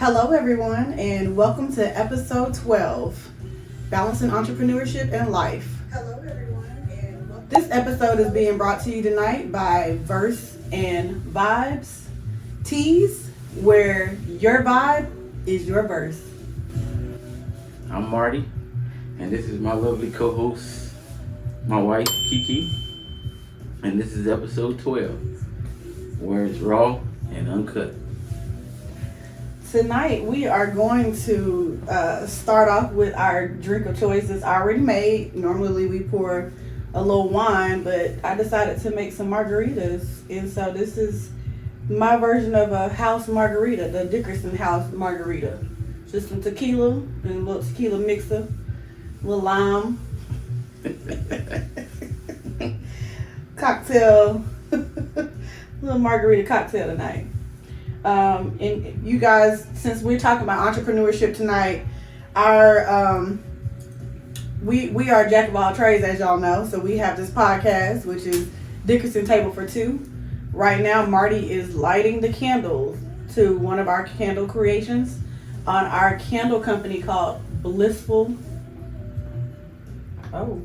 Hello, everyone, and welcome to episode 12, Balancing Entrepreneurship and Life. Hello, everyone, and welcome. This episode is being brought to you tonight by Verse and Vibes Teas, where your vibe is your verse. I'm Marty, and this is my lovely co-host, my wife, Kiki, and this is episode 12, where it's raw and uncut. Tonight we are going to start off with our drink of choice that's already made. Normally we pour a little wine, but I decided to make some margaritas, and so this is my version of a house margarita, the Dickerson House Margarita. Just some tequila and a little tequila mixer, a little lime, cocktail, little margarita cocktail tonight. And you guys, since we're talking about entrepreneurship tonight, our we are jack of all trades, as y'all know. So we have this podcast, which is Dickerson Table for Two. Right now, Marty is lighting the candles to one of our candle creations on our candle company called Blissful. Oh.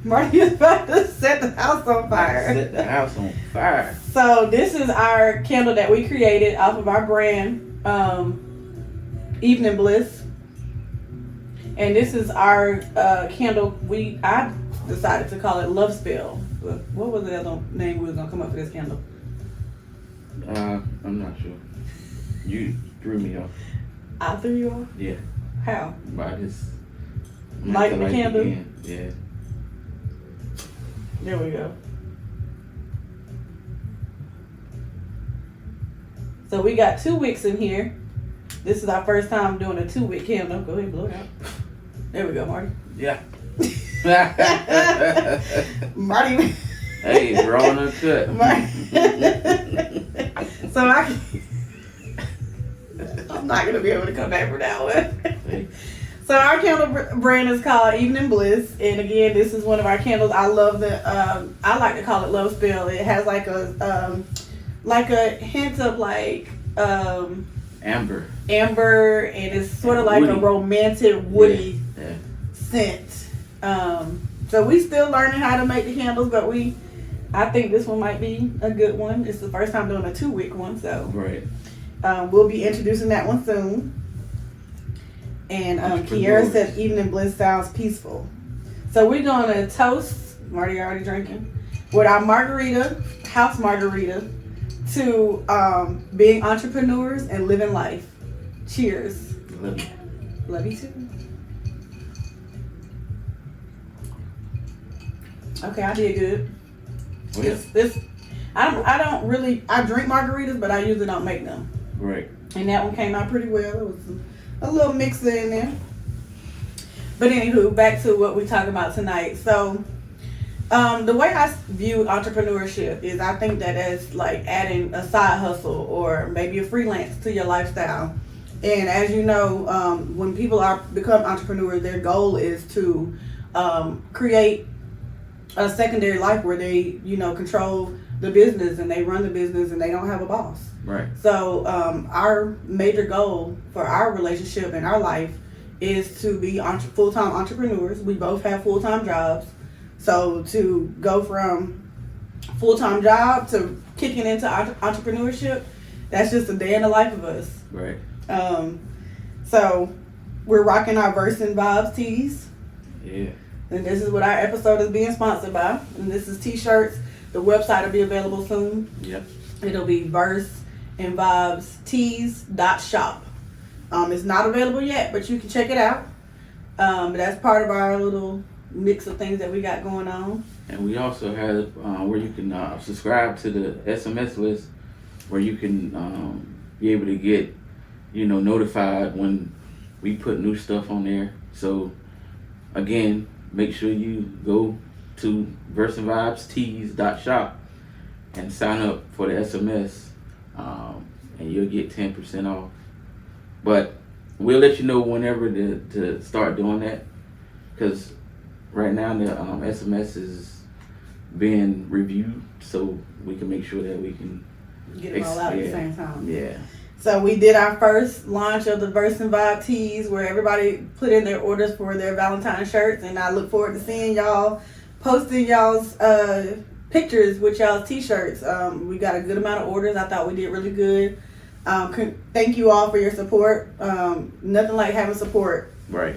Marty is about to set the house on fire. Set the house on fire. So this is our candle that we created off of our brand, Evening Bliss. And this is our candle. I decided to call it Love Spell. What was the other name we was gonna come up for this candle? I'm not sure. You threw me off. I threw you off? Yeah. How? By this. Lighting the candle? Yeah. There we go. So we got 2 wicks in here. This is our first time doing a 2-wick candle. Go ahead and blow it out. There we go, Marty. Yeah. Marty. Hey, it's raw and uncut. So I'm not going to be able to come back for that one. So our candle brand is called Evening Bliss, and again, this is one of our candles. I love I like to call it Love Spell. It has like a hint of amber, and it's sort of like woody. A romantic woody yeah. scent. So we still learning how to make the candles, but I think this one might be a good one. It's the first time doing a 2-wick one, so Right. We'll be introducing that one soon. And Kiera said Evening Bliss sounds peaceful. So we're going to toast, Marty already drinking, with our margarita, house margarita, to being entrepreneurs and living life. Cheers. Love you. Love you too. Okay, I did good. Well, I drink margaritas, but I usually don't make them. Right. And that one came out pretty well. It was a little mixer in there. But anywho, back to what we're talking about tonight. So, the way I view entrepreneurship is I think that it's like adding a side hustle or maybe a freelance to your lifestyle. And as you know, when people become entrepreneurs, their goal is to create a secondary life where they, control the business and they run the business and they don't have a boss. Right. So our major goal for our relationship and our life is to be full-time entrepreneurs. We both have full-time jobs. So to go from full-time job to kicking into entrepreneurship, that's just a day in the life of us. Right. So we're rocking our Verse and Vibes tees. Yeah. And this is what our episode is being sponsored by. And this is t-shirts. The website will be available soon. Yep. It'll be verseandvibestees.shop. It's not available yet, but you can check it out. That's part of our little mix of things that we got going on. And we also have where you can subscribe to the SMS list, where you can be able to get, notified when we put new stuff on there. So again, make sure you go to verseandvibestees.shop and sign up for the SMS, and you'll get 10% off. But we'll let you know whenever to start doing that, because right now the SMS is being reviewed, so we can make sure that we can get them all out at the yeah. same time. Yeah. So we did our first launch of the Verse and Vibe tees, where everybody put in their orders for their Valentine shirts, and I look forward to seeing y'all posting y'all's pictures with y'all's t-shirts. We got a good amount of orders. I thought we did really good. Thank you all for your support. Nothing like having support. Right.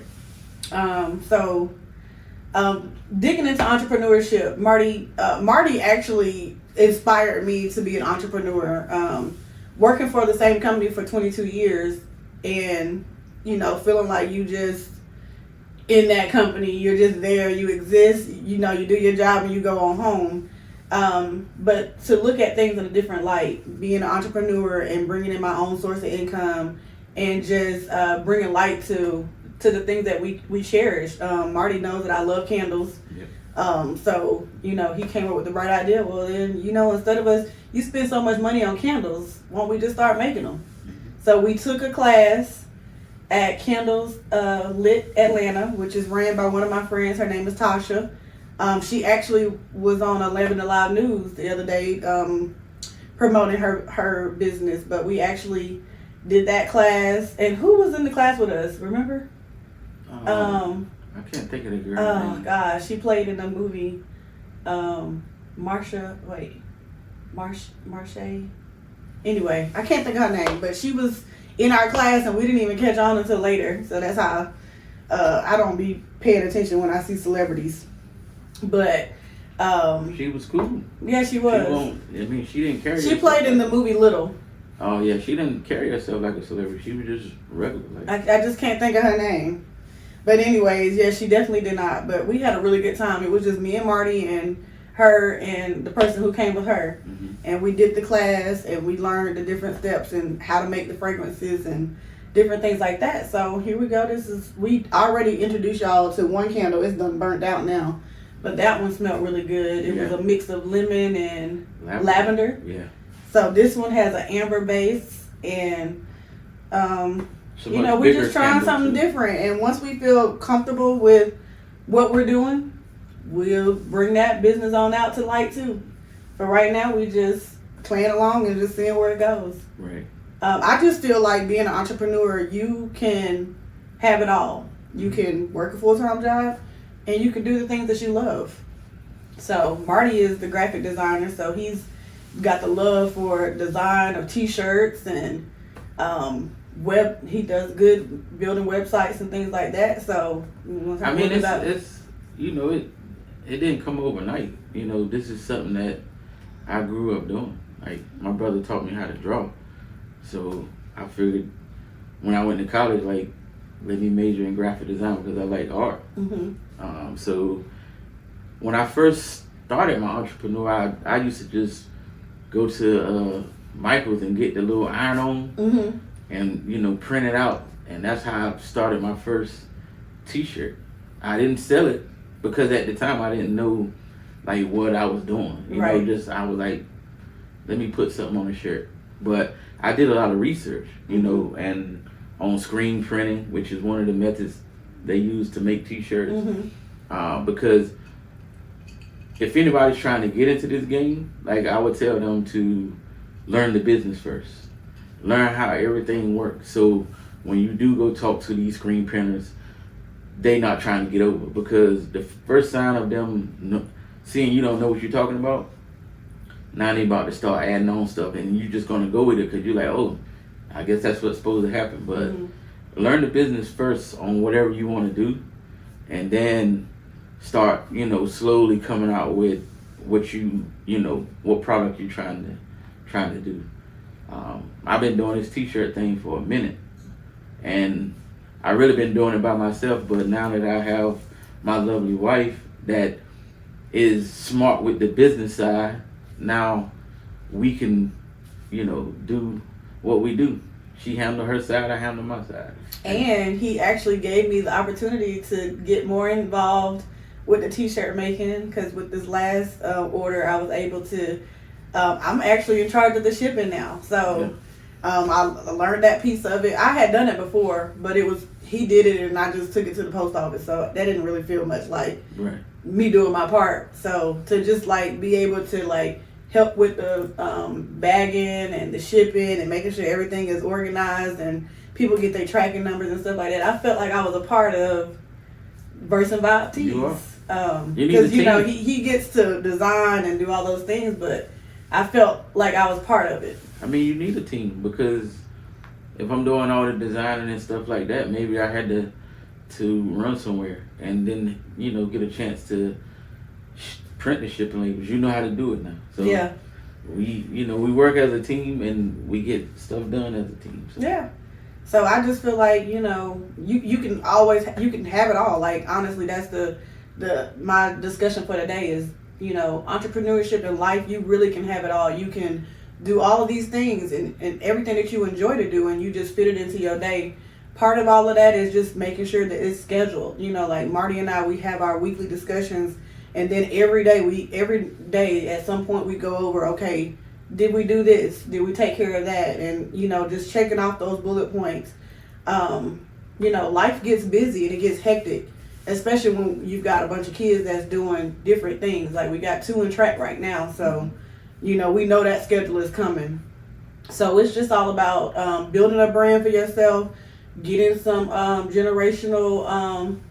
Digging into entrepreneurship, Marty actually inspired me to be an entrepreneur. Working for the same company for 22 years and, feeling like you just in that company, you're just there, you exist, you do your job and you go on home. But to look at things in a different light, being an entrepreneur and bringing in my own source of income and just bringing light to the things that we cherish. Marty knows that I love candles. Yep. So, he came up with the right idea. Well, then, instead of you spend so much money on candles, won't we just start making them? So we took a class at Candles Lit Atlanta, which is ran by one of my friends. Her name is Tasha. She actually was on 11 Alive News the other day promoting her business. But we actually did that class. And who was in the class with us? Remember? I can't think of the girl. Oh name. gosh, she played in a movie. Marche. Anyway, I can't think of her name, but she was in our class and we didn't even catch on until later. So that's how I don't be paying attention when I see celebrities. But She was cool. yeah, she was. She didn't carry. She played in the movie Little. Oh yeah, she didn't carry herself like a celebrity. She was just regular. Like. I just can't think of her name. But anyways, yeah, she definitely did not. But we had a really good time. It was just me and Marty and her and the person who came with her. Mm-hmm. And we did the class and we learned the different steps and how to make the fragrances and different things like that. So here we go. We already introduced y'all to one candle. It's done burnt out now. But that one smelled really good. It was a mix of lemon and lavender. Yeah. So this one has an amber base and we're just trying something different. And once we feel comfortable with what we're doing, we'll bring that business on out to light too. But right now, we just playing along and just seeing where it goes. Right. I just feel like being an entrepreneur, you can have it all. You can work a full-time job, and you can do the things that you love. So Marty is the graphic designer, so he's got the love for design of T-shirts and he does good building websites and things like that. So I mean, it's it didn't come overnight. This is something that I grew up doing. Like my brother taught me how to draw, so I figured when I went to college, like let me major in graphic design because I like art. Mm-hmm. So when I first started my entrepreneur, I used to just go to Michael's and get the little iron-on. Mm-hmm. And print it out, and that's how I started my first T-shirt. I didn't sell it because at the time I didn't know like what I was doing. I was like, let me put something on a shirt. But I did a lot of research, and on screen printing, which is one of the methods they use to make T-shirts. Mm-hmm. Because if anybody's trying to get into this game, like I would tell them to learn the business first. Learn how everything works. So when you do go talk to these screen printers, they not trying to get over, because the first sign of them seeing you don't know what you're talking about, now they about to start adding on stuff, and you're just gonna go with it because you're like, oh, I guess that's what's supposed to happen. But learn the business first on whatever you want to do, and then start, slowly coming out with what what product you're trying to do. I've been doing this T-shirt thing for a minute, and I really been doing it by myself. But now that I have my lovely wife that is smart with the business side, now we can, do what we do. She handled her side, I handled my side. And he actually gave me the opportunity to get more involved with the T-shirt making, because with this last order, I was able to. I'm actually in charge of the shipping now, so I learned that piece of it. I had done it before, but he did it, and I just took it to the post office, so that didn't really feel much like me doing my part. So to just like be able to like help with the bagging and the shipping and making sure everything is organized and people get their tracking numbers and stuff like that, I felt like I was a part of Verse and Vibe Tees. You are. Because he gets to design and do all those things, but I felt like I was part of it. I mean, you need a team, because if I'm doing all the designing and stuff like that, maybe I had to run somewhere and then get a chance to print the shipping labels. You know how to do it now. So yeah, we work as a team and we get stuff done as a team. So. Yeah. So I just feel like you can always have it all. Like honestly, that's my discussion for today is entrepreneurship in life. You really can have it all. You can do all of these things and everything that you enjoy to do, and you just fit it into your day. Part of all of that is just making sure that it's scheduled. Like Marty and I, we have our weekly discussions, and then every day at some point we go over, okay, did we do this? Did we take care of that? And just checking off those bullet points. Life gets busy and it gets hectic, especially when you've got a bunch of kids that's doing different things. Like we got 2 in track right now, so we know that schedule is coming. So it's just all about building a brand for yourself, getting some generational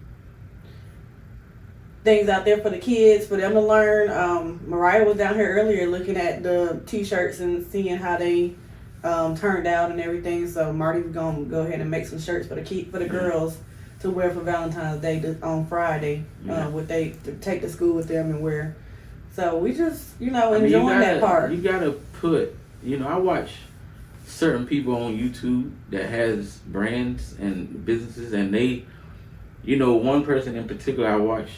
things out there for the kids, for them to learn. Mariah was down here earlier looking at the t-shirts and seeing how they turned out and everything. So Marty's gonna go ahead and make some shirts for the girls to wear for Valentine's Day on Friday. To take to school with them and wear. So we just enjoying that part. You gotta put. I watch certain people on YouTube that has brands and businesses, and they. One person in particular I watch,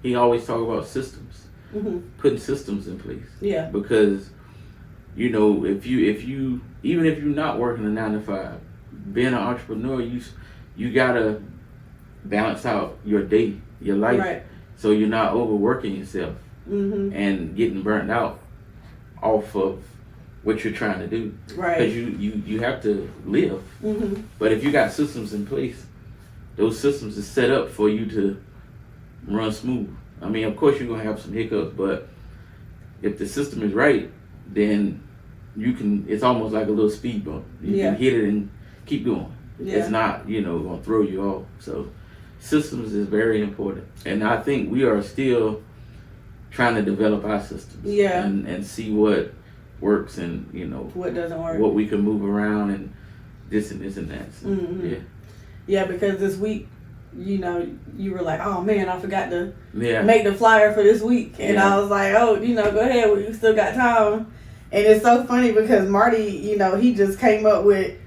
he always talk about systems, putting systems in place. Yeah. Because, if you even if you're not working a 9 to 5, being an entrepreneur, you gotta balance out your day, your life, right. So you're not overworking yourself and getting burnt out off of what you're trying to do. Right. Because you have to live. But if you got systems in place, those systems is set up for you to run smooth. I mean, of course you're gonna have some hiccups, but if the system is right, then it's almost like a little speed bump. You can hit it and keep going. Yeah. It's not, gonna throw you off. So systems is very important. And I think we are still trying to develop our systems. Yeah. And see what works and, what doesn't work. What we can move around and this and this and that. So, yeah. Yeah, because this week, you were like, oh man, I forgot to make the flyer for this week. And I was like, oh, go ahead, we still got time. And it's so funny because Marty, he just came up with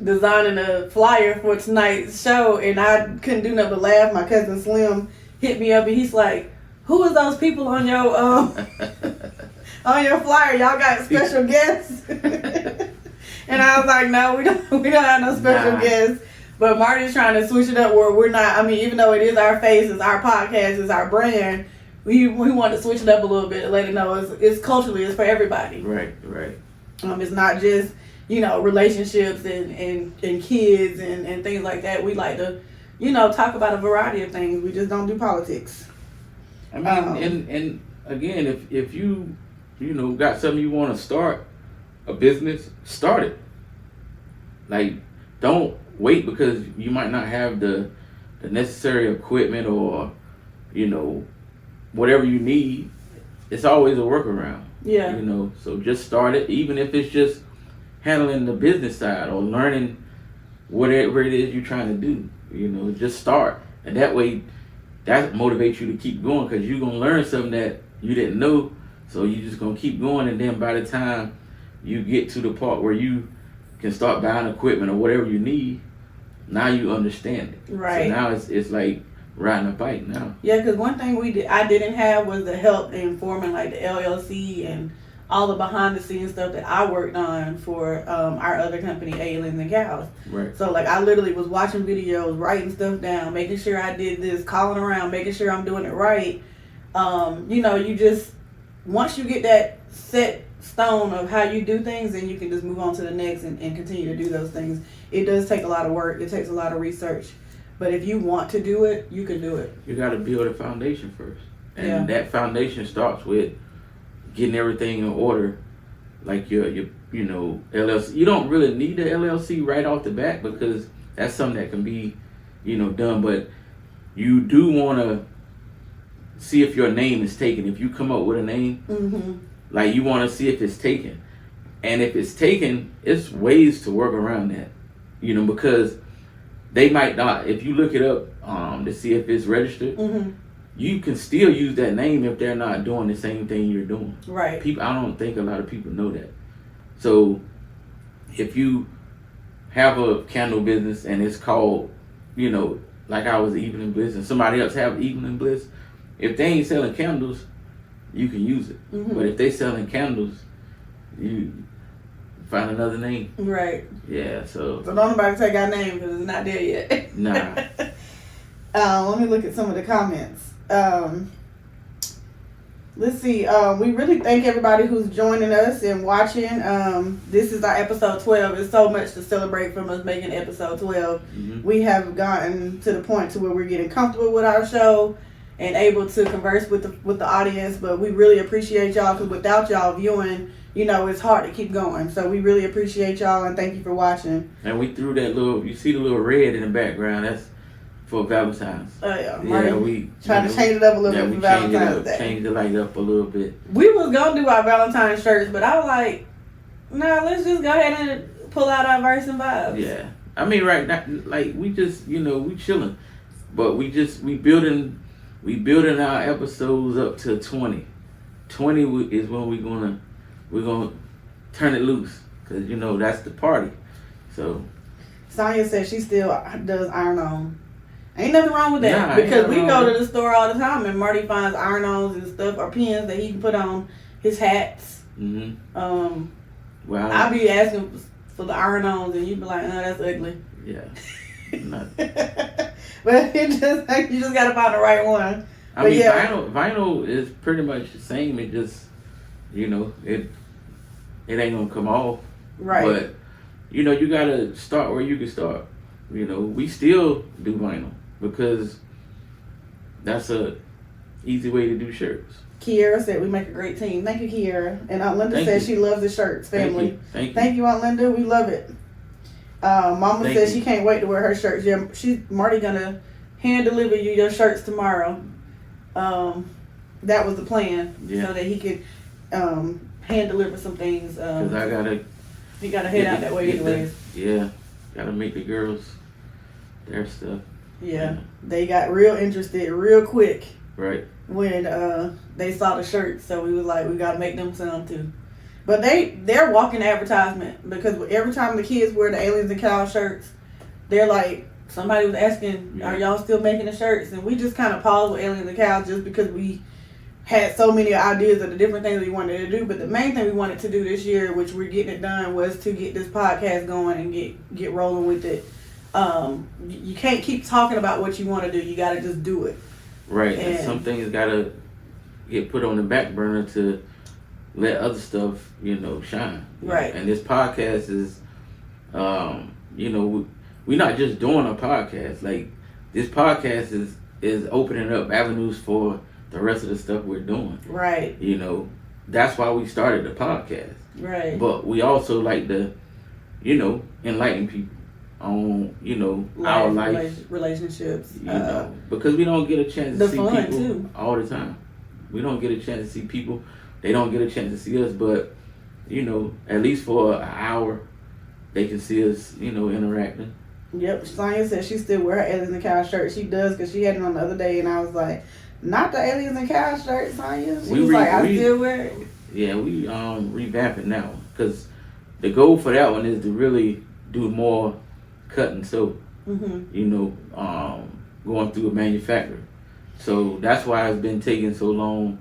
designing a flyer for tonight's show, and I couldn't do nothing but laugh. My cousin Slim hit me up and he's like, who is those people on your on your flyer? Y'all got special guests? And I was like, no, we don't have no special guests. But Marty's trying to switch it up where we're not. I mean, even though it is our face, it's our podcast, it's our brand, we want to switch it up a little bit and let it know it's culturally, it's for everybody. Right. It's not just relationships and kids and things like that. We like to talk about a variety of things. We just don't do politics. I mean, and again, if you got something you want to start. A business, start it. Like, don't wait because you might not have the necessary equipment or, whatever you need. It's always a workaround. Yeah. So just start it, even if it's just handling the business side or learning whatever it is you're trying to do. Just start. And that way, that motivates you to keep going because you're going to learn something that you didn't know. So you're just going to keep going, and then by the time you get to the part where you can start buying equipment or whatever you need, now you understand it. Right. So now it's like riding a bike now. Yeah, because one thing I didn't have was the help in forming like the LLC and all the behind the scenes stuff that I worked on for our other company, Aliens and Cows. Right. So like I literally was watching videos, writing stuff down, making sure I did this, calling around, making sure I'm doing it right. You just once you get that set stone of how you do things, then you can just move on to the next and continue to do those things. It does take a lot of work. It takes a lot of research. But if you want to do it, you can do it. You got to build a foundation first, and Yeah. that foundation starts with getting everything in order, like your LLC. You don't really need the LLC right off the bat because that's something that can be, done. But you do want to see if your name is taken. If you come up with a name, like you want to see if it's taken, and if it's taken, it's ways to work around that, because they might not. If you look it up to see if it's registered, you can still use that name if they're not doing the same thing you're doing. Right. I don't think a lot of people know that. So if you have a candle business and it's called, like I was Evening Bliss and somebody else have Evening Bliss, if they ain't selling candles, you can use it. But if they selling candles, you find another name. Right. Yeah, so don't nobody take our name because it's not there yet. Nah. Let me look at some of the comments. Let's see. We really thank everybody who's joining us and watching. This is our episode 12. It's so much to celebrate from us making episode 12. We have gotten to the point to where we're getting comfortable with our show and able to converse with the audience. But we really appreciate y'all because without y'all viewing, it's hard to keep going. So we really appreciate y'all and thank you for watching. And we threw that you see the little red in the background. That's for Valentine's. Oh yeah. Yeah, we trying to change it up a little bit for Valentine's Day. Change the light up a little bit. We was gonna do our Valentine's shirts, but I was like, nah, let's just go ahead and pull out our verse and vibes. Yeah. I mean, right now, like we just, we chilling, but we building our episodes up to 20. 20 is when we're gonna turn it loose, cause that's the party. So. Sonya said she still does iron on. Ain't nothing wrong with that because we go to the store all the time and Marty finds iron-ons and stuff or pins that he can put on his hats. Well, I'll be asking for the iron-ons and you be like, "No, that's ugly." Yeah. But it just like you just gotta find the right one. I mean, vinyl is pretty much the same. It just, it ain't gonna come off. Right. But you gotta start where you can start. We still do vinyl because that's a easy way to do shirts. Kiera said we make a great team. Thank you, Kiera. And Aunt Linda said she loves the shirts, family. Thank you, Aunt Linda. We love it. Mama said she can't wait to wear her shirts. Yeah, Marty gonna hand deliver you your shirts tomorrow. That was the plan, so that he could hand deliver some things. Cause he gotta head out that way anyways. Gotta make the girls their stuff. Yeah, they got real interested real quick. Right. When they saw the shirts, so we was like, we gotta make them some too. But they're walking advertisement because every time the kids wear the Aliens and Cows shirts, they're like, somebody was asking, are y'all still making the shirts? And we just kind of paused with Aliens and Cows just because we had so many ideas of the different things we wanted to do. But the main thing we wanted to do this year, which we're getting it done, was to get this podcast going and get rolling with it. You can't keep talking about what you want to do. You got to just do it. Right. And some things got to get put on the back burner to let other stuff, shine. Right. And this podcast is, we're not just doing a podcast. Like, this podcast is opening up avenues for the rest of the stuff we're doing. Right. That's why we started the podcast. Right. But we also like to, enlighten people on, our life. Relationships. Because we don't get a chance to see people too. all the time. We don't get a chance to see people. They don't get a chance to see us, but, at least for an hour, they can see us, interacting. Yep. Sonya said she still wear her Aliens and Cows shirt. She does because she had it on the other day, and I was like, not the Aliens and Cows shirt, Sonya. She was like, I still wear it. Yeah, we revamping that one because the goal for that one is to really do more cut and sew. Going through a manufacturer. So that's why it's been taking so long,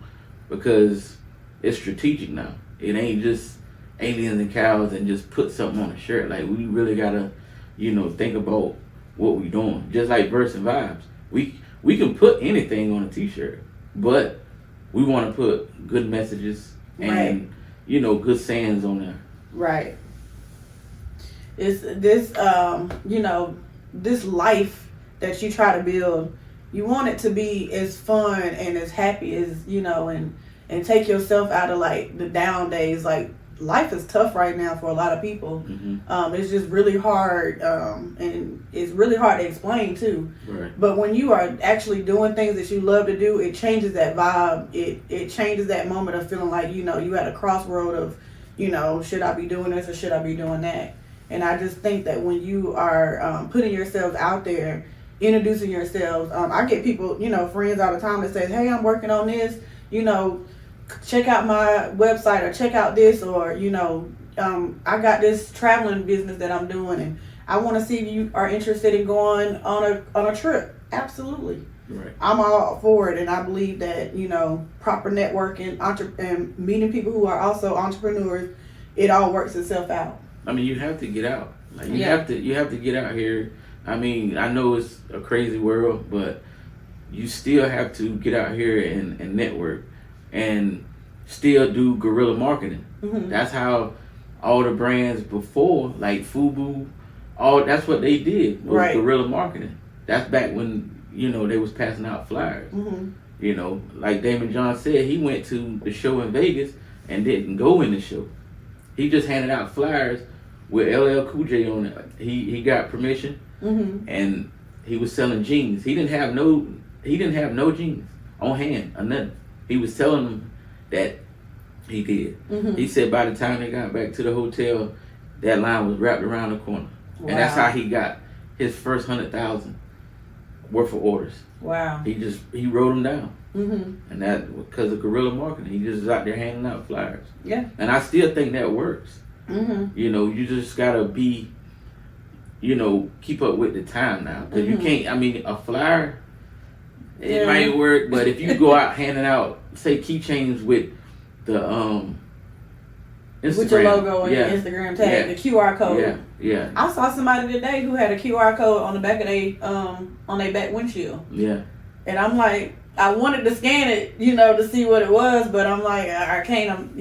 because it's strategic now. It ain't just Aliens and Cows and just put something on a shirt. Like, we really gotta, think about what we doing. Just like Verse and Vibes. We can put anything on a t-shirt, but we want to put good messages and, good sayings on there. Right. It's this, this life that you try to build, you want it to be as fun and as happy as, and take yourself out of like the down days. Like, life is tough right now for a lot of people. It's just really hard, and it's really hard to explain too. Right. But when you are actually doing things that you love to do, it changes that vibe. It changes that moment of feeling like, you at a crossroad of, should I be doing this or should I be doing that? And I just think that when you are putting yourselves out there, introducing yourselves, I get people, friends all the time that say, hey, I'm working on this, check out my website or check out this, or I got this traveling business that I'm doing and I want to see if you are interested in going on a trip. Absolutely. Right. I'm all for it, and I believe that proper networking and meeting people who are also entrepreneurs, it all works itself out. I mean, you have to get out. Like you have to get out here. I mean, I know it's a crazy world, but you still have to get out here and network. And still do guerrilla marketing. That's how all the brands before, like FUBU, that's what they did was guerrilla marketing. That's back when they was passing out flyers. Like Damon John said, he went to the show in Vegas and didn't go in the show. He just handed out flyers with LL Cool J on it. He got permission, and he was selling jeans. He didn't have no jeans on hand or nothing. He was telling them that he did. He said by the time they got back to the hotel, that line was wrapped around the corner. Wow. And that's how he got his first 100,000 worth of orders. Wow. He wrote them down. And that because of guerrilla marketing. He just was out there handing out flyers. Yeah. And I still think that works. You just gotta be, keep up with the time now. Because you can't, a flyer, it might work, but if you go out handing out, say, keychains with the Instagram, with your logo and your Instagram tag, the QR code. Yeah. I saw somebody today who had a QR code on the back of on their back windshield. Yeah. And I'm like, I wanted to scan it, to see what it was, but I'm like, I can't.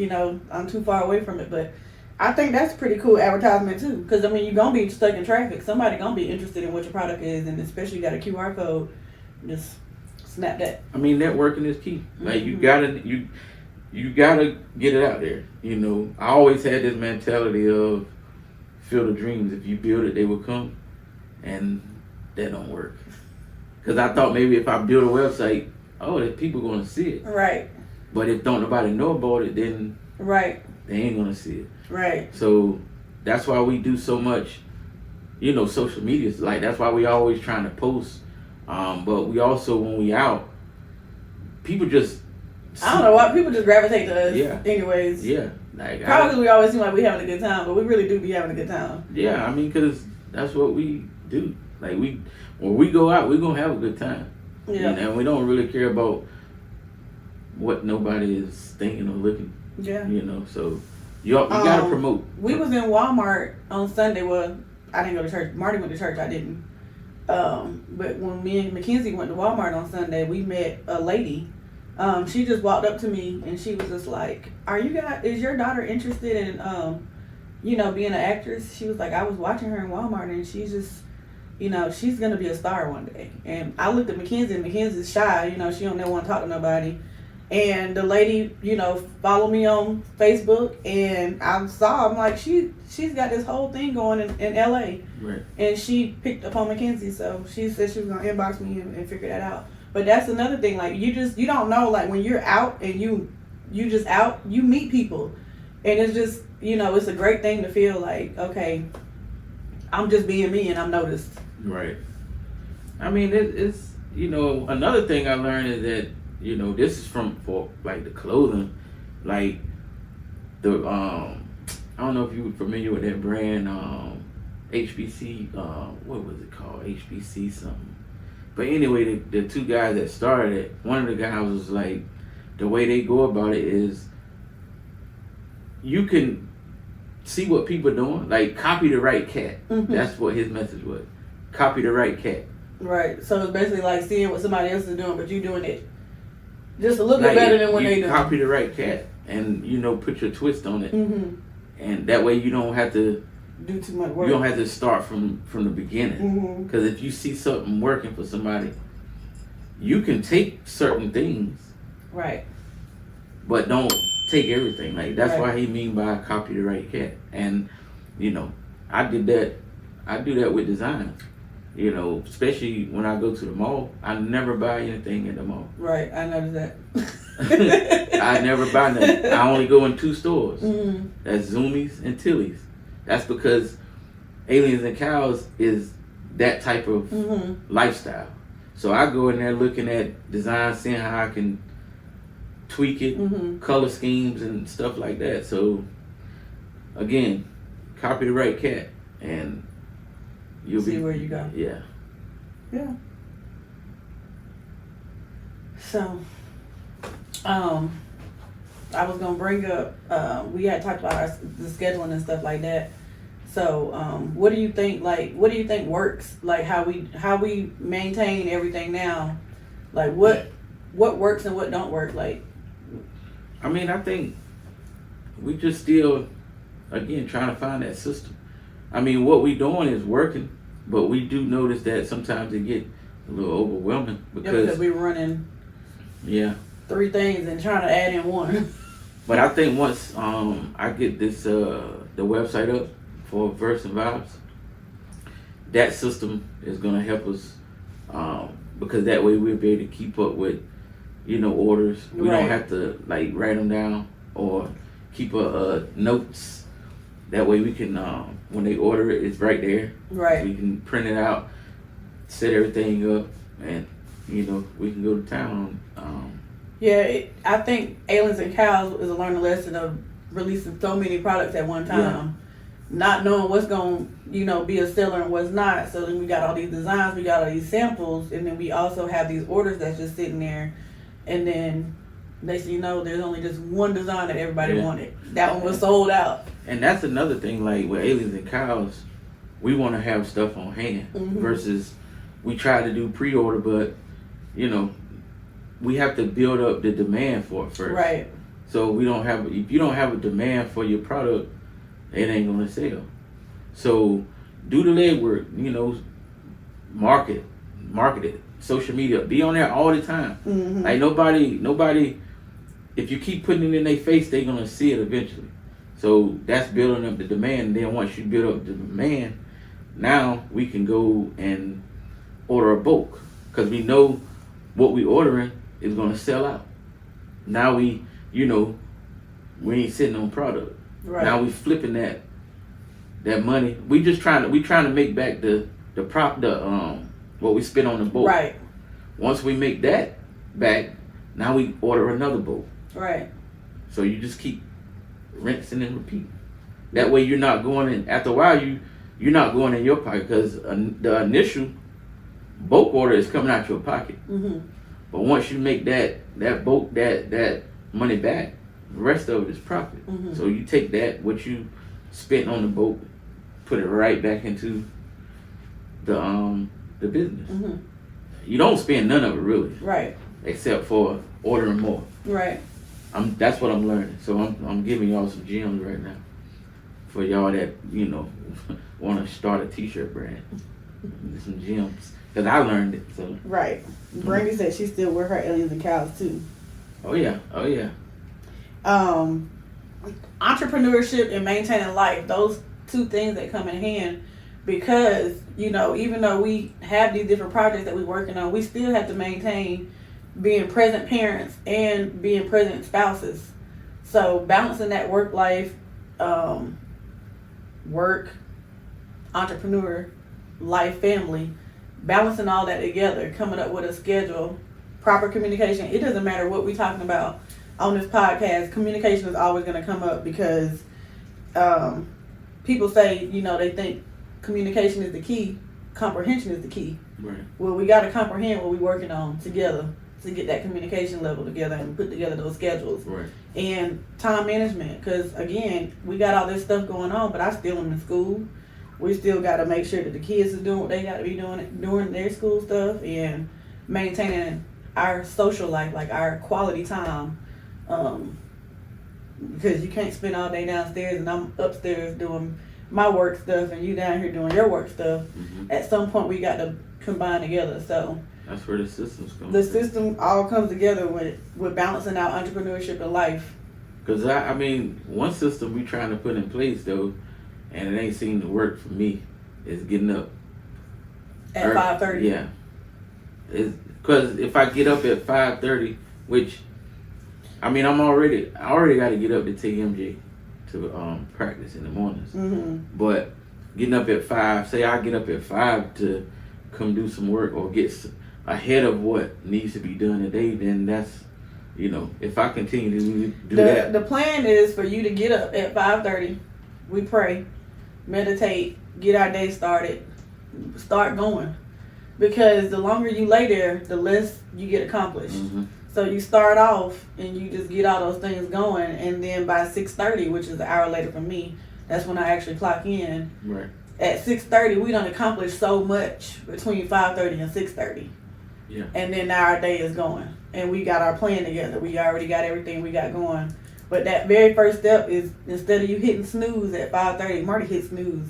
I'm too far away from it. But I think that's pretty cool advertisement too, because you're gonna be stuck in traffic. Somebody gonna be interested in what your product is, and especially you got a QR code, just snap that. Networking is key. Like you gotta get it out there. I always had this mentality of Field of Dreams. If you build it, they will come, and that don't work. Because I thought maybe if I build a website, that people gonna see it. Right. But if don't nobody know about it, then they ain't gonna see it. Right. So that's why we do so much, social media. Like that's why we always trying to post. But we also, when we out, people just I don't know why people just gravitate to us. Yeah. Anyways. Yeah. Like probably because we always seem like we having a good time, but we really do be having a good time. Yeah, because that's what we do. Like when we go out, we're gonna have a good time. Yeah. And we don't really care about what nobody is thinking or looking. Yeah. So you gotta promote. We was in Walmart on Sunday. Well, I didn't go to church. Marty went to church. I didn't. But when me and Mackenzie went to Walmart on Sunday, we met a lady. She just walked up to me and she was just like, is your daughter interested in, being an actress? She was like, I was watching her in Walmart and she's just, she's going to be a star one day. And I looked at Mackenzie and Mackenzie's shy, she don't never want to talk to nobody. And the lady, followed me on Facebook and I'm like, she's got this whole thing going in LA. Right. And she picked up on Mackenzie, so she said she was going to inbox me and figure that out. But that's another thing, like you don't know, like when you're out and you just out, you meet people. And it's just, it's a great thing to feel like, okay, I'm just being me and I'm noticed. Right. It's another thing I learned is that, this is for like the clothing, like the, I don't know if you were familiar with that brand, HBC, what was it called? HBC something. But anyway, the two guys that started it, one of the guys was like, the way they go about it is you can see what people are doing, like copy the right cat. That's what his message was. Copy the right cat. Right. So it's basically like seeing what somebody else is doing, but you doing it just a little bit better than what they do. Copy the right cat and, put your twist on it. And that way you don't have to do too much work. You don't have to start from the beginning. Mm-hmm. Because if you see something working for somebody, you can take certain things, Right. but don't take everything. Like that's Right. why he mean by copy the right cat. And you know, I did that. I do that with designs. You know, especially when I go to the mall, I never buy anything at the mall. Right. I noticed that. I never buy nothing. I only go in 2 stores. Mm-hmm. That's Zoomies and Tilly's. That's because Aliens and Cows is that type of Mm-hmm. lifestyle. So I go in there looking at design, seeing how I can tweak it, Mm-hmm. color schemes and stuff like that. So again, copy the right cat and you'll See be where you go. Yeah. Yeah. So, I was gonna bring up. We had talked about the scheduling and stuff like that. So, what do you think? Like, what do you think works? Like, how we maintain everything now? Like, what works and what don't work? Like, I mean, I think we just still, again, trying to find that system. I mean, what we doing is working, but we do notice that sometimes it get a little overwhelming because we're running yeah. 3 things and trying to add in one. But I think once I get this the website up for Verse and Vibes, that system is gonna help us because that way we'll be able to keep up with orders. We Right. don't have to like write them down or keep notes. That way we can when they order it, it's right there. Right. We can print it out, set everything up, and we can go to town. Yeah, I think Aliens and Cows is a learning lesson of releasing so many products at one time, not knowing what's going to be a seller and what's not. So then we got all these designs, we got all these samples, and then we also have these orders that's just sitting there, and then next thing you know, there's only just one design that everybody wanted. That one was sold out. And that's another thing, like with Aliens and Cows, we want to have stuff on hand versus we try to do pre-order, but we have to build up the demand for it first. Right. So if you don't have a demand for your product, it ain't gonna sell. So do the legwork, market it, social media, be on there all the time. Mm-hmm. Like nobody, if you keep putting it in their face, they're gonna see it eventually. So that's building up the demand. And then once you build up the demand, now we can go and order a bulk because we know what we ordering is gonna sell out. Now we ain't sitting on product. Right. Now we flipping that money. We trying to make back the what we spent on the boat. Right. Once we make that back, now we order another boat. Right. So you just keep rinsing and repeating. That way you're not going in. After a while, you're not going in your pocket because the initial boat order is coming out your pocket. Mm-hmm. But once you make that boat that money back, the rest of it is profit. Mm-hmm. So you take what you spent on the boat, put it right back into the business. Mm-hmm. You don't spend none of it really, Right. except for ordering more. Right. That's what I'm learning. So I'm giving y'all some gems right now for y'all that want to start a t-shirt brand. Some gems because I learned it. So Right. Brandy said she still wear her Aliens and Cows too. oh yeah. Entrepreneurship and maintaining life, those 2 things that come in hand, because even though we have these different projects that we're working on, we still have to maintain being present parents and being present spouses. So balancing that work life, work, entrepreneur, life, family, balancing all that together, coming up with a schedule, proper communication. It doesn't matter what we're talking about on this podcast, communication is always going to come up because people say, they think communication is the key, comprehension is the key. Right. Well, we got to comprehend what we're working on together to get that communication level together and put together those schedules. Right. And time management, because again, we got all this stuff going on, but I still am in school. We still got to make sure that the kids are doing what they got to be doing during their school stuff and maintaining our social life, like our quality time. Because you can't spend all day downstairs and I'm upstairs doing my work stuff and you down here doing your work stuff. Mm-hmm. At some point, we got to combine together. So that's where the systems come. The system all comes together with balancing out entrepreneurship and life. Because I mean, one system we trying to put in place though, and it ain't seemed to work for me, is getting up At 5:30. Yeah, because if I get up at 5:30, which I mean, I already got to get up to take MJ to practice in the mornings. Mm-hmm. But getting up at 5, say I get up at 5 to come do some work or get ahead of what needs to be done today, then that's, you know, if I continue to do that. The plan is for you to get up at 5:30. We pray, meditate, get our day started, start going. Because the longer you lay there, the less you get accomplished. Mm-hmm. So you start off and you just get all those things going, and then by 6:30, which is an hour later for me, that's when I actually clock in. Right. At 6:30, we done accomplished so much between 5:30 and 6:30. Yeah. And then now our day is going, and we got our plan together. We already got everything we got going. But that very first step is, instead of you hitting snooze at 5:30, Marty hit snooze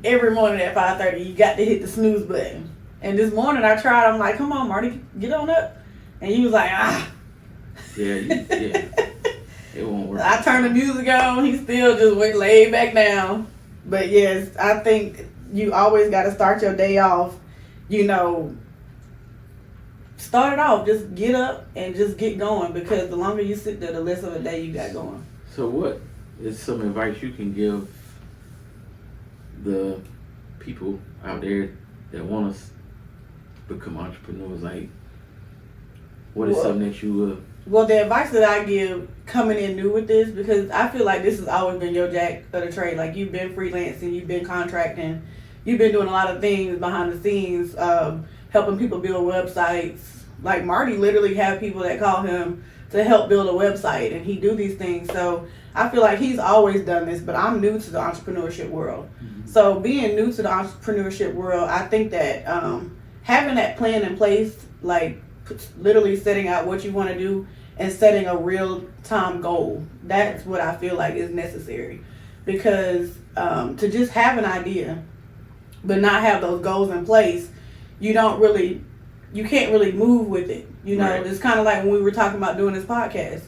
every morning at 5:30. You got to hit the snooze button. And this morning I tried. I'm like, come on, Marty, get on up. And he was like, ah. Yeah. It won't work. I turned the music on. He still just went laid back down. But yes, I think you always got to start your day off. You know, start it off. Just get up and just get going, because the longer you sit there, the less of a day you got going. So what is some advice you can give the people out there that want to become entrepreneurs? Like, what is something that you Well, the advice that I give coming in new with this, because I feel like this has always been your jack of the trade. Like, you've been freelancing, you've been contracting, you've been doing a lot of things behind the scenes, helping people build websites. Like, Marty literally have people that call him to help build a website, and he do these things. So I feel like he's always done this, but I'm new to the entrepreneurship world. Mm-hmm. So being new to the entrepreneurship world, I think that having that plan in place, like literally setting out what you want to do and setting a real time goal, that's what I feel like is necessary. Because to just have an idea but not have those goals in place, you can't really move with it. You know, right. It's kind of like when we were talking about doing this podcast.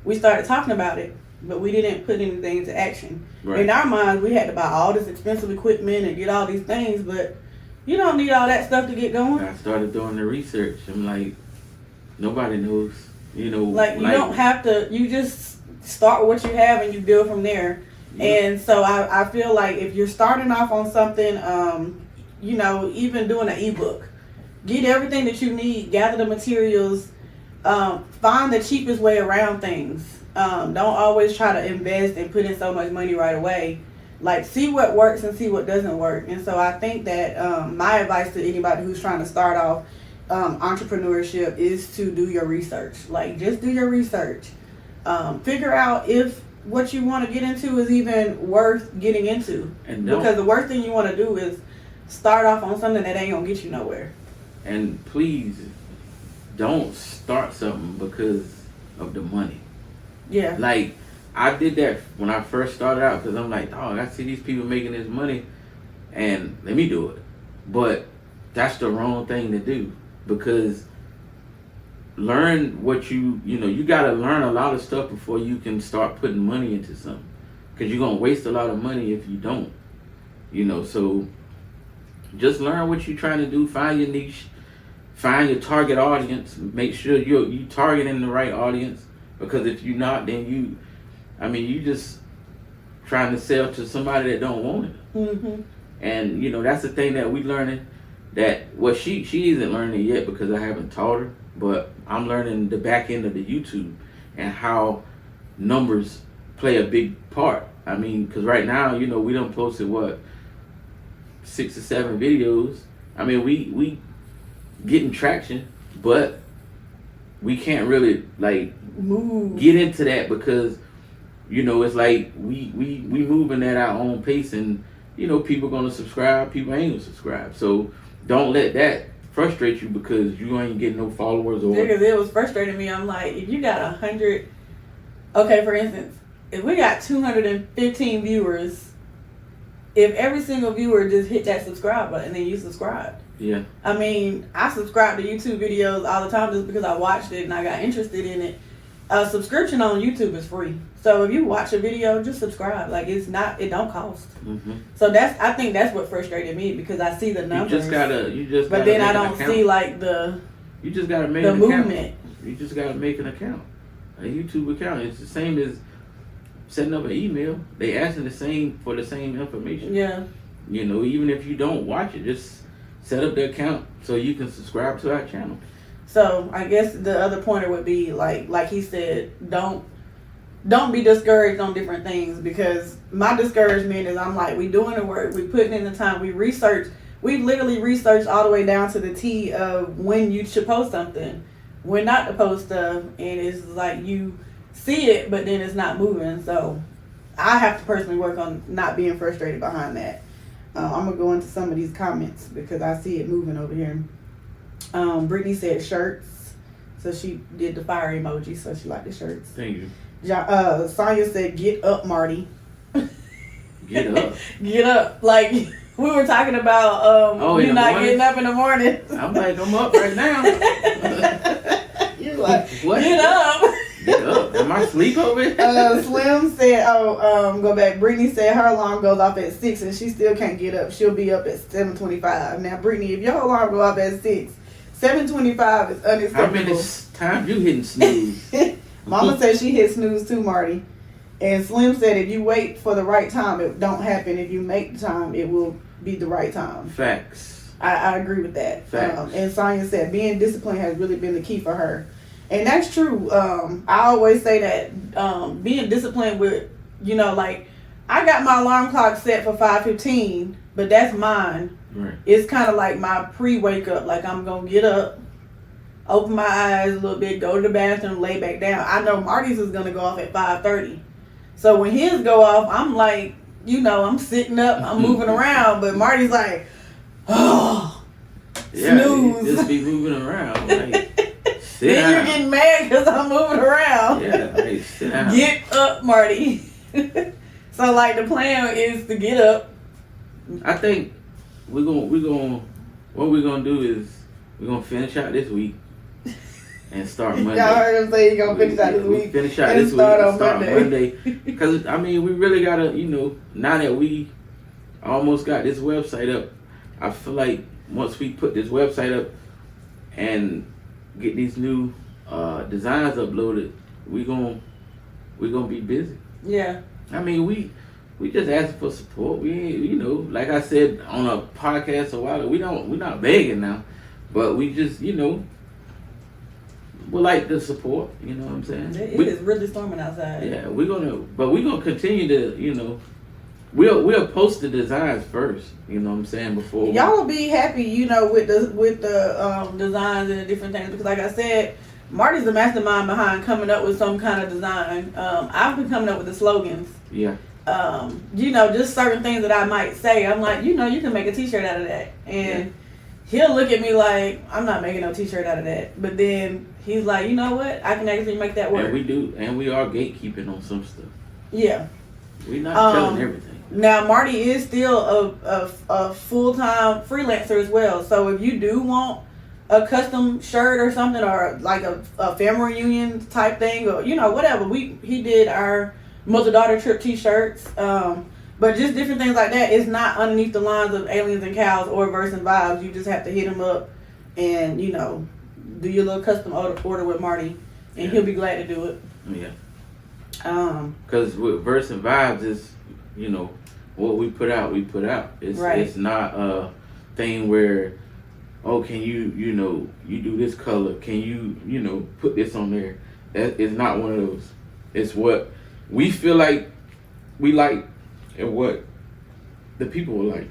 We started talking about it, but we didn't put anything into action. Right. In our minds, we had to buy all this expensive equipment and get all these things, but you don't need all that stuff to get going. I started doing the research. I'm like, nobody knows, you know. Like, you don't have to, you just start with what you have and you build from there. Yeah. And so I feel like if you're starting off on something, you know, even doing an ebook, get everything that you need, gather the materials, find the cheapest way around things. Don't always try to invest and put in so much money right away. Like, see what works and see what doesn't work. And so I think that my advice to anybody who's trying to start off entrepreneurship is to do your research. Like, just do your research. Figure out if what you want to get into is even worth getting into. Because the worst thing you want to do is start off on something that ain't going to get you nowhere. And please don't start something because of the money. Yeah. Like, I did that when I first started out, because I'm like, oh, I see these people making this money and let me do it. But that's the wrong thing to do, because learn what you got to learn a lot of stuff before you can start putting money into something, because you're going to waste a lot of money if you don't, so just learn what you're trying to do, find your niche, find your target audience, make sure you targeting the right audience, because if you're not, then you just trying to sell to somebody that don't want it. Mm-hmm. And that's the thing that we learning, that she isn't learning it yet because I haven't taught her, but I'm learning the back end of the YouTube and how numbers play a big part. Because right now, we done posted 6 or 7 videos. We getting traction, but we can't really move, get into that, because it's like we moving at our own pace, and people gonna subscribe, people ain't gonna subscribe. So don't let that frustrate you because you ain't getting no followers. Because it was frustrating me. I'm like, if you got 100, okay, for instance, if we got 215 viewers if every single viewer just hit that subscribe button, then you subscribe. Yeah. I mean, I subscribe to YouTube videos all the time just because I watched it and I got interested in it. A subscription on YouTube is free. So if you watch a video, just subscribe. Like, it don't cost. Mm-hmm. So I think that's what frustrated me, because I see the numbers. You just gotta. But then I don't see like You just gotta make the an movement. account. You just gotta make an account, a YouTube account. It's the same as setting up an email. They asking for the same information. Yeah. You know, even if you don't watch it, just set up the account so you can subscribe to our channel. So I guess the other pointer would be like he said, don't be discouraged on different things, because my discouragement is I'm like, we doing the work, we putting in the time, we've literally researched all the way down to the T of when you should post something, when not to post stuff, and it's like you see it but then it's not moving. So I have to personally work on not being frustrated behind that. I'm gonna go into some of these comments because I see it moving over here. Brittany said shirts, so she did the fire emoji, so she liked the shirts. Thank you. Sonya said, "Get up, Marty." Get up. Get up. Like we were talking about, you not getting up in the morning. I'm like, I'm up right now. You're like, what? Get up. Get up. Am I asleep over here? Slim said, go back. Brittany said her alarm goes off at 6 and she still can't get up. She'll be up at 7:25. Now, Brittany, if your alarm go off at 6, 7:25 is unacceptable. How many times you hitting snooze? Mama said she hit snooze too, Marty. And Slim said if you wait for the right time, it don't happen. If you make the time, it will be the right time. Facts. I agree with that. Facts. And Sonya said being disciplined has really been the key for her. And that's true. I always say that being disciplined with, like, I got my alarm clock set for 5:15, but that's mine. Right. It's kind of like my pre-wake up. Like, I'm going to get up, open my eyes a little bit, go to the bathroom, lay back down. I know Marty's is going to go off at 5:30. So when his go off, I'm like, I'm sitting up, I'm moving around, but Marty's like, oh, yeah, snooze. You just be moving around. Like, then you're getting mad because I'm moving around. Yeah, like, sit down. Get up, Marty. So, like, the plan is to get up. I think what we're gonna do is we're gonna finish out this week and start Monday. Y'all heard him say he's gonna finish out this week. Finish out and this week and start Monday. Because we really gotta, now that we almost got this website up, I feel like once we put this website up and get these new designs uploaded, we're gonna be busy. Yeah. We just asking for support. We ain't, like I said on a podcast a while ago, we're not begging now, but we just, we like the support. You know what I'm saying? It is really storming outside. Yeah, we're gonna continue to, we'll post the designs first. You know what I'm saying? Before y'all will be happy, with the designs and the different things, because like I said, Marty's the mastermind behind coming up with some kind of design. I've been coming up with the slogans. Yeah. Just certain things that I might say. I'm like, you can make a t-shirt out of that. And he'll look at me like, I'm not making no t-shirt out of that. But then he's like, you know what? I can actually make that work. And we do, and we are gatekeeping on some stuff. Yeah. We're not telling everything. Now, Marty is still a full-time freelancer as well. So if you do want a custom shirt or something, or like a family reunion type thing, or, whatever. He did our mother-daughter trip t-shirts. But just different things like that. It's not underneath the lines of Aliens and Cows or Verse and Vibes. You just have to hit him up and, do your little custom order with Marty, and he'll be glad to do it. Yeah. Because with Verse and Vibes is, what we put out, we put out. It's not a thing where, can you do this color? Can you, put this on there? That is not one of those. It's what we feel like we like and what the people will like.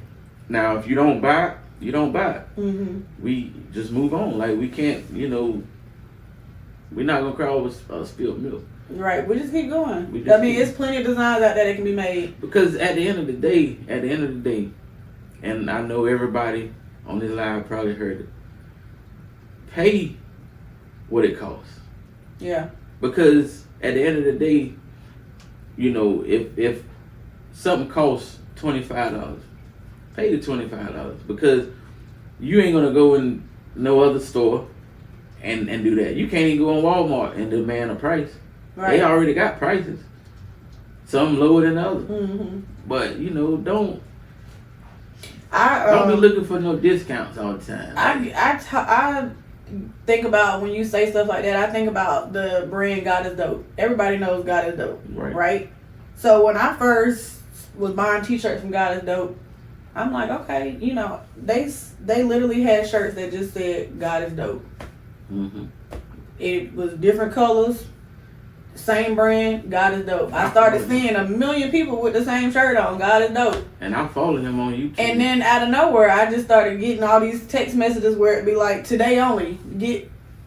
Now, if you don't buy it, you don't buy it. Mm-hmm. We just move on. Like, we can't, we're not going to cry over spilled milk. Right. We just keep going. It's plenty of designs out there that can be made. Because at the end of the day, and I know everybody on this line probably heard it, pay what it costs. Yeah. Because at the end of the day, if something costs $25. Pay the $25 because you ain't gonna go in no other store and do that. You can't even go in Walmart and demand a price. Right. They already got prices. Some lower than others. Mm-hmm. But don't I be looking for no discounts all the time. I think about when you say stuff like that. I think about the brand God is Dope. Everybody knows God is Dope, right? So when I first was buying T-shirts from God is Dope, I'm like, okay, you know, they literally had shirts that just said God is Dope. Mm-hmm. It was different colors, same brand, God is Dope. I started seeing a million people with the same shirt on, God is Dope. And I'm following him on YouTube. And then out of nowhere, I just started getting all these text messages where it'd be like, today only,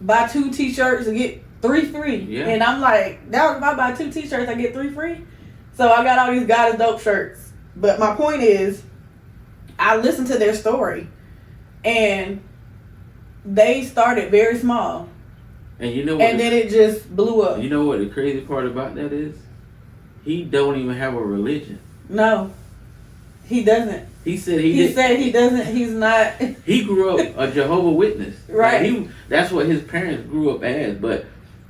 buy 2 T-shirts and get 3 free. Yeah. And I'm like, now if I buy 2 T-shirts, I get 3 free. So I got all these God is Dope shirts. But my point is, I listened to their story, and they started very small. And you know what? And then it just blew up. You know what the crazy part about that is? He don't even have a religion. No, he doesn't. He said he doesn't. He's not. He grew up a Jehovah's Witness. Right. Like that's what his parents grew up as, but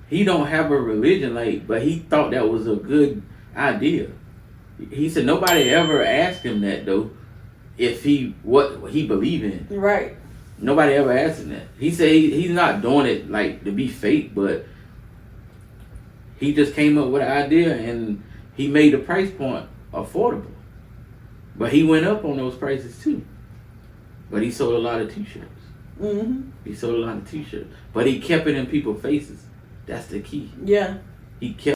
he don't have a religion, but he thought that was a good idea. He said nobody ever asked him that though, what he believed in. Right. Nobody ever asked him that. He said he's not doing it like to be fake, but he just came up with an idea and he made the price point affordable. But he went up on those prices too. But he sold a lot of T-shirts. Mm-hmm. He sold a lot of T-shirts. But he kept it in people's faces. That's the key. Yeah. He kept